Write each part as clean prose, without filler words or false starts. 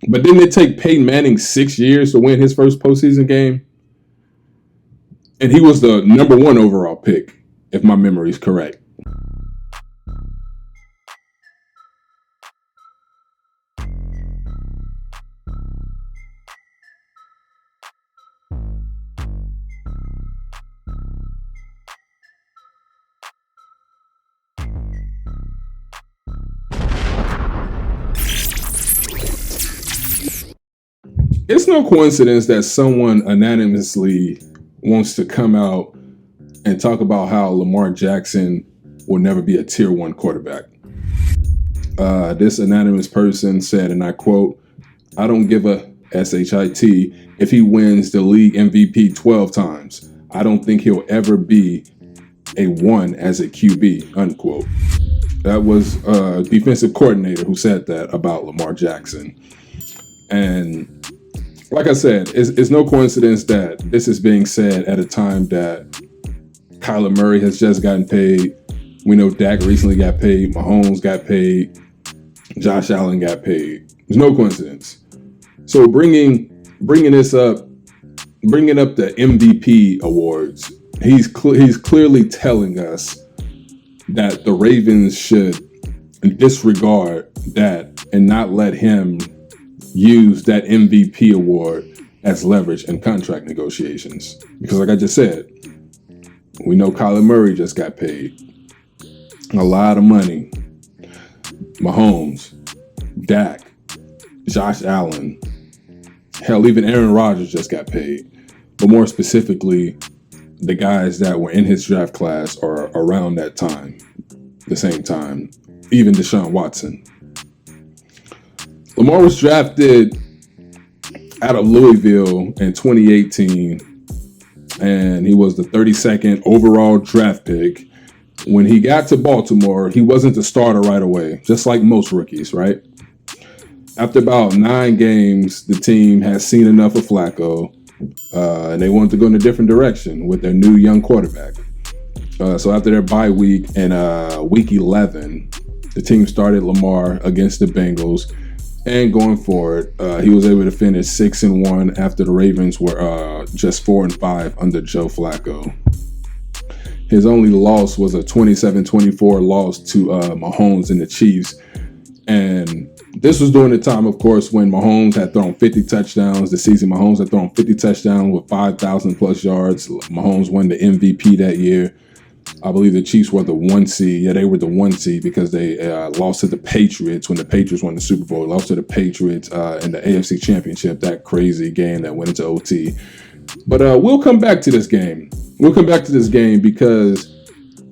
But didn't it take Peyton Manning 6 years to win his first postseason game? And he was the number one overall pick, if my memory is correct. It's no coincidence that someone anonymously wants to come out and talk about how Lamar Jackson will never be a tier 1 quarterback. This anonymous person said, and I quote, "I don't give a shit if he wins the league MVP 12 times. I don't think he'll ever be a 1 as a QB," unquote. That was a defensive coordinator who said that about Lamar Jackson. And like I said, it's no coincidence that this is being said at a time that Kyler Murray has just gotten paid. We know Dak recently got paid. Mahomes got paid. Josh Allen got paid. There's no coincidence. So bringing this up, bringing up the MVP awards, he's clearly telling us that the Ravens should disregard that and not let him use that MVP award as leverage in contract negotiations. Because like I just said, we know Kyler Murray just got paid a lot of money. Mahomes, Dak, Josh Allen, hell, even Aaron Rodgers just got paid. But more specifically, the guys that were in his draft class or around that time, the same time, even Deshaun Watson. Lamar was drafted out of Louisville in 2018, and he was the 32nd overall draft pick. When he got to Baltimore, he wasn't the starter right away, just like most rookies, right? After about 9 games, the team has seen enough of Flacco, and they wanted to go in a different direction with their new young quarterback. So after their bye week in week 11, the team started Lamar against the Bengals. And going forward, he was able to finish 6-1 after the Ravens were just 4-5 under Joe Flacco. His only loss was a 27-24 loss to Mahomes and the Chiefs. And this was during the time, of course, when Mahomes had thrown 50 touchdowns. The season Mahomes had thrown 50 touchdowns with 5,000 plus yards. Mahomes won the MVP that year. I believe the Chiefs were the 1 seed. Yeah, they were the 1 seed because they lost to the Patriots when the Patriots won the Super Bowl. Lost to the Patriots in the AFC Championship, that crazy game that went into OT. But we'll come back to this game. We'll come back to this game because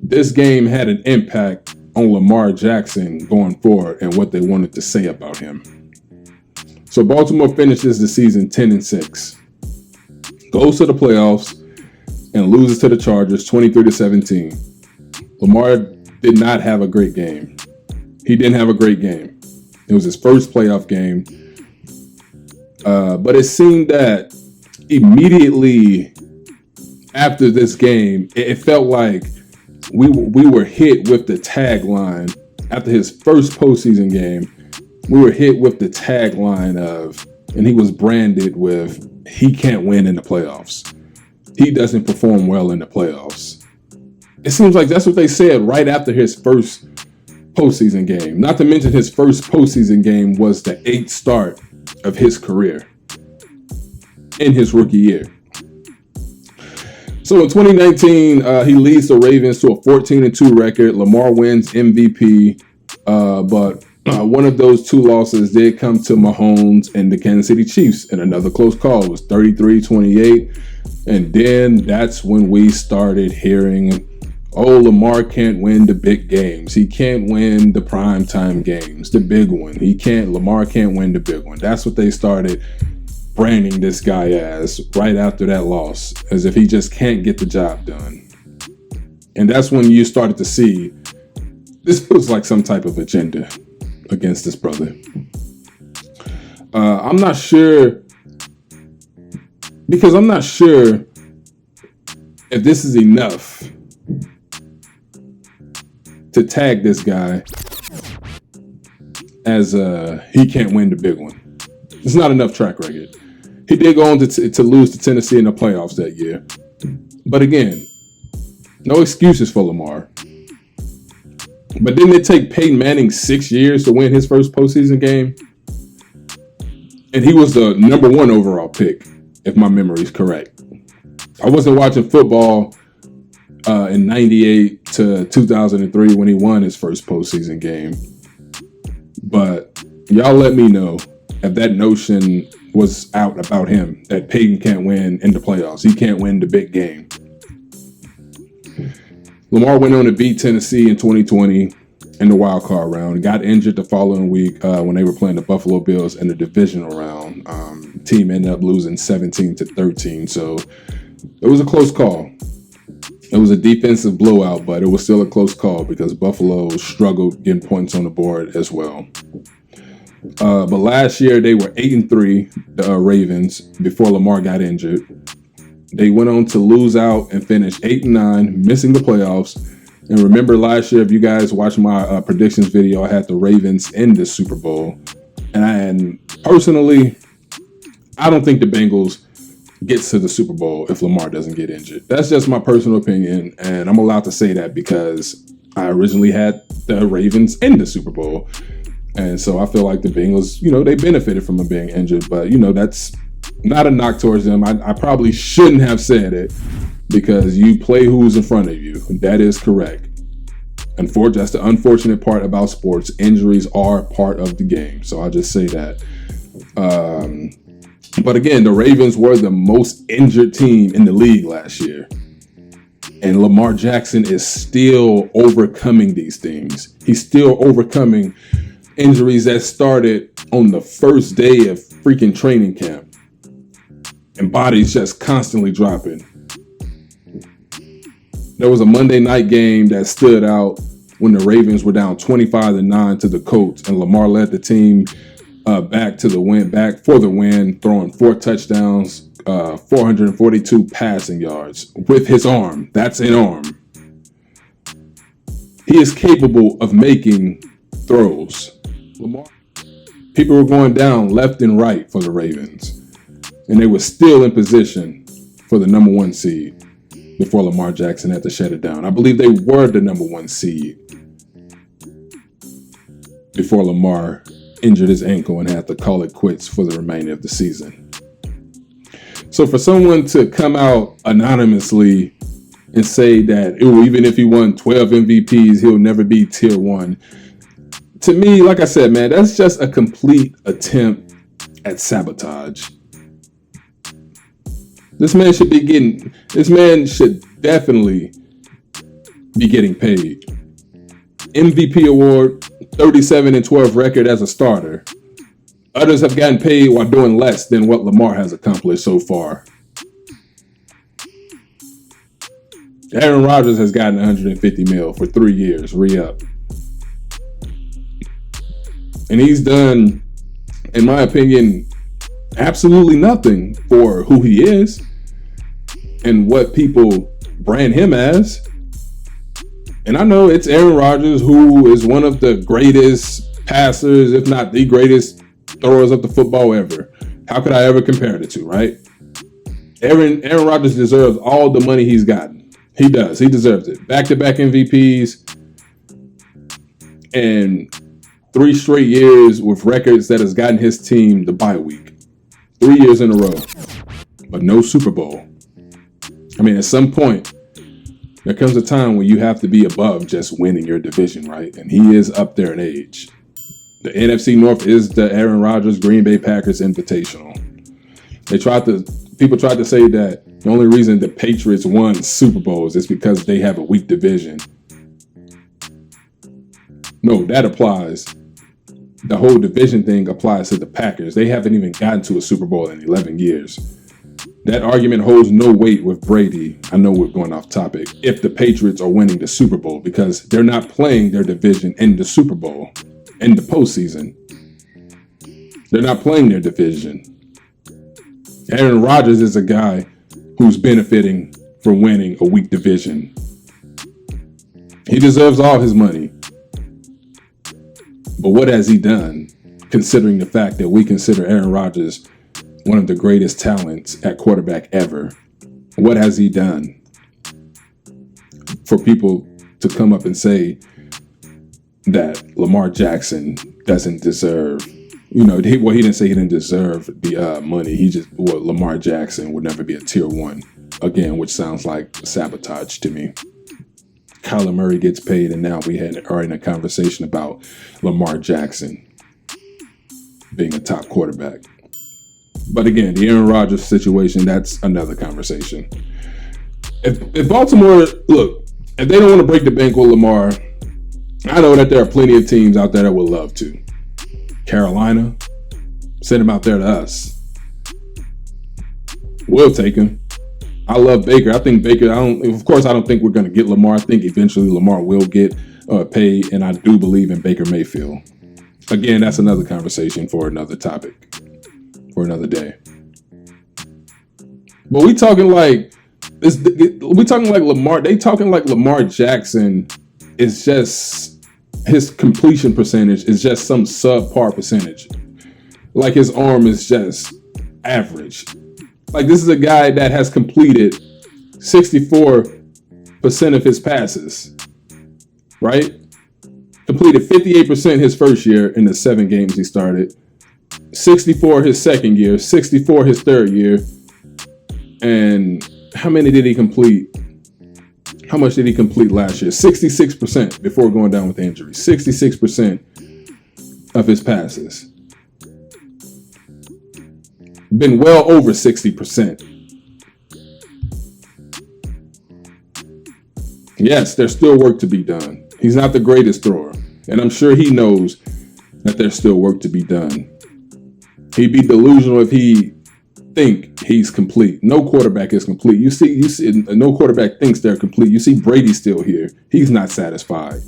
this game had an impact on Lamar Jackson going forward and what they wanted to say about him. So Baltimore finishes the season 10-6, goes to the playoffs, and loses to the Chargers 23-17. Lamar did not have a great game. He didn't have a great game. It was his first playoff game. But it seemed that immediately after this game, it felt like we were hit with the tagline. After his first postseason game, we were hit with the tagline of, and he was branded with, he can't win in the playoffs. He doesn't perform well in the playoffs. It seems like that's what they said right after his first postseason game. Not to mention his first postseason game was the 8th start of his career in his rookie year. So in 2019, he leads the Ravens to a 14-2 record. Lamar wins MVP, but one of those 2 losses did come to Mahomes and the Kansas City Chiefs, and another close call. It was 33-28. And then that's when we started hearing, oh, Lamar can't win the big games. He can't win the primetime games, the big one. Lamar can't win the big one. That's what they started branding this guy as right after that loss, as if he just can't get the job done. And that's when you started to see this feels like some type of agenda against this brother. I'm not sure if this is enough to tag this guy as he can't win the big one. It's not enough track record. He did go on to lose to Tennessee in the playoffs that year. But again, no excuses for Lamar. But didn't it take Peyton Manning 6 years to win his first postseason game? And he was the number 1 overall pick, if my memory is correct. I wasn't watching football in 98 to 2003 when he won his first postseason game. But y'all let me know if that notion was out about him, that Peyton can't win in the playoffs. He can't win the big game. Lamar went on to beat Tennessee in 2020 in the wild card round. Got injured the following week when they were playing the Buffalo Bills in the divisional round. Team ended up losing 17-13. So it was a close call. It was a defensive blowout, but it was still a close call because Buffalo struggled getting points on the board as well. But last year they were 8-3, the Ravens, before Lamar got injured. They went on to lose out and finish 8-9, missing the playoffs. And remember last year, if you guys watched my predictions video, I had the Ravens in the Super Bowl. And personally, I don't think the Bengals gets to the Super Bowl if Lamar doesn't get injured. That's just my personal opinion, and I'm allowed to say that because I originally had the Ravens in the Super Bowl. And so I feel like the Bengals, they benefited from him being injured, but, that's not a knock towards them. I probably shouldn't have said it because you play who's in front of you. That is correct. That's the unfortunate part about sports. Injuries are part of the game. So I'll just say that. But again, the Ravens were the most injured team in the league last year. And Lamar Jackson is still overcoming these things. He's still overcoming injuries that started on the first day of freaking training camp. And bodies just constantly dropping. There was a Monday night game that stood out when the Ravens were down 25-9 to the Colts, and Lamar led the team back for the win, throwing 4 touchdowns, 442 passing yards with his arm. That's an arm. He is capable of making throws. Lamar, people were going down left and right for the Ravens, and they were still in position for the number 1 seed before Lamar Jackson had to shut it down. I believe they were the number 1 seed before Lamar injured his ankle and had to call it quits for the remainder of the season. So for someone to come out anonymously and say that even if he won 12 MVPs, he'll never be tier 1. To me, like I said, man, that's just a complete attempt at sabotage. This man should definitely be getting paid. MVP award, 37-12 record as a starter. Others have gotten paid while doing less than what Lamar has accomplished so far. Aaron Rodgers has gotten $150 million for 3 years, re-up. And he's done, in my opinion, absolutely nothing for who he is and what people brand him as. And I know it's Aaron Rodgers, who is one of the greatest passers, if not the greatest throwers of the football ever. How could I ever compare the two, right? Aaron Rodgers deserves all the money he's gotten. He does. He deserves it. Back-to-back MVPs and 3 straight years with records that has gotten his team the bye week. 3 years in a row, but no Super Bowl. I mean, at some point, there comes a time when you have to be above just winning your division, right? And he is up there in age. The NFC North is the Aaron Rodgers Green Bay Packers Invitational. People tried to say that the only reason the Patriots won Super Bowls is because they have a weak division. No, that applies. The whole division thing applies to the Packers. They haven't even gotten to a Super Bowl in 11 years. That argument holds no weight with Brady. I know we're going off topic. If the Patriots are winning the Super Bowl, because they're not playing their division in the Super Bowl, in the postseason. They're not playing their division. Aaron Rodgers is a guy who's benefiting from winning a weak division. He deserves all his money. But what has he done? considering the fact that we consider Aaron Rodgers one of the greatest talents at quarterback ever. What has he done for people to come up and say that Lamar Jackson doesn't deserve, he didn't say he didn't deserve the money. Lamar Jackson would never be a tier 1. Again, which sounds like sabotage to me. Kyler Murray gets paid, and now we are in a conversation about Lamar Jackson being a top quarterback. But again, the Aaron Rodgers situation, that's another conversation. If Baltimore, look, if they don't want to break the bank with Lamar, I know that there are plenty of teams out there that would love to. Carolina, send him out there to us. We'll take him. I love Baker. I think Baker, I don't think we're going to get Lamar. I think eventually Lamar will get paid, and I do believe in Baker Mayfield. Again, that's another conversation for another topic, for another day. But we talking like Lamar. They talking like Lamar Jackson is just, his completion percentage is just some subpar percentage. Like his arm is just average. Like this is a guy that has completed 64% of his passes, right? Completed 58% his first year in the 7 games he started, 64 his second year, 64 his third year, and how many did he complete? How much did he complete last year? 66% before going down with injury. 66% of his passes. Been well over 60%. Yes, there's still work to be done. He's not the greatest thrower, and I'm sure he knows that there's still work to be done. He'd be delusional if he think he's complete. No quarterback is complete. You see, no quarterback thinks they're complete. You see Brady still here. He's not satisfied.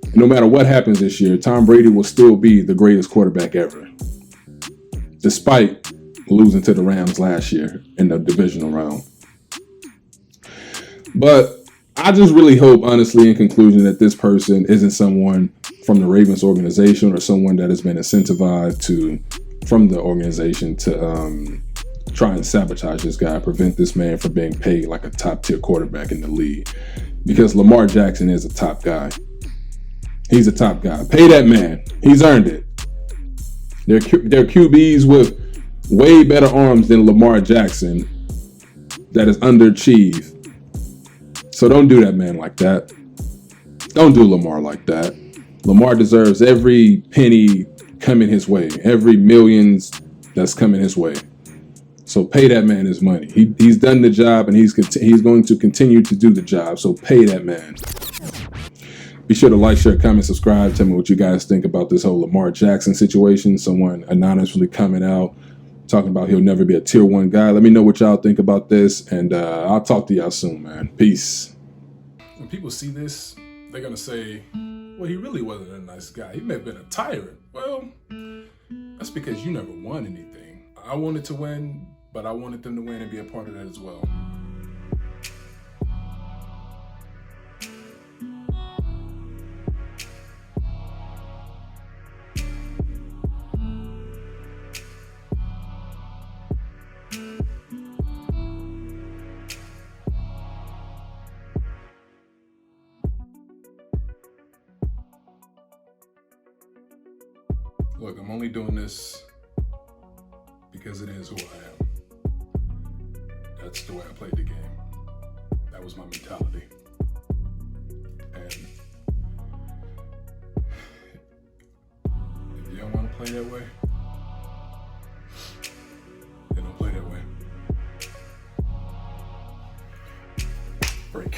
And no matter what happens this year, Tom Brady will still be the greatest quarterback ever, despite losing to the Rams last year in the divisional round. But I just really hope, honestly, in conclusion, that this person isn't someone from the Ravens organization or someone that has been incentivized from the organization to try and sabotage this guy, prevent this man from being paid like a top-tier quarterback in the league. Because Lamar Jackson is a top guy. He's a top guy. Pay that man. He's earned it. They're QBs with way better arms than Lamar Jackson that is underachieved. So don't do that man like that. Don't do Lamar like that. Lamar deserves every penny coming his way, every millions that's coming his way. So pay that man his money. He's done the job, and he's going to continue to do the job. So pay that man. Be sure to like, share, comment, subscribe. Tell me what you guys think about this whole Lamar Jackson situation. Someone anonymously coming out talking about he'll never be a tier 1 guy. Let me know what y'all think about this, and I'll talk to y'all soon, man. Peace. When people see this, they're going to say, well, he really wasn't a nice guy. He may have been a tyrant. Well, that's because you never won anything. I wanted to win, but I wanted them to win and be a part of that as well. Look, I'm only doing this because it is who I am. That's the way I played the game. That was my mentality. And if you don't want to play that way, then don't play that way. Break.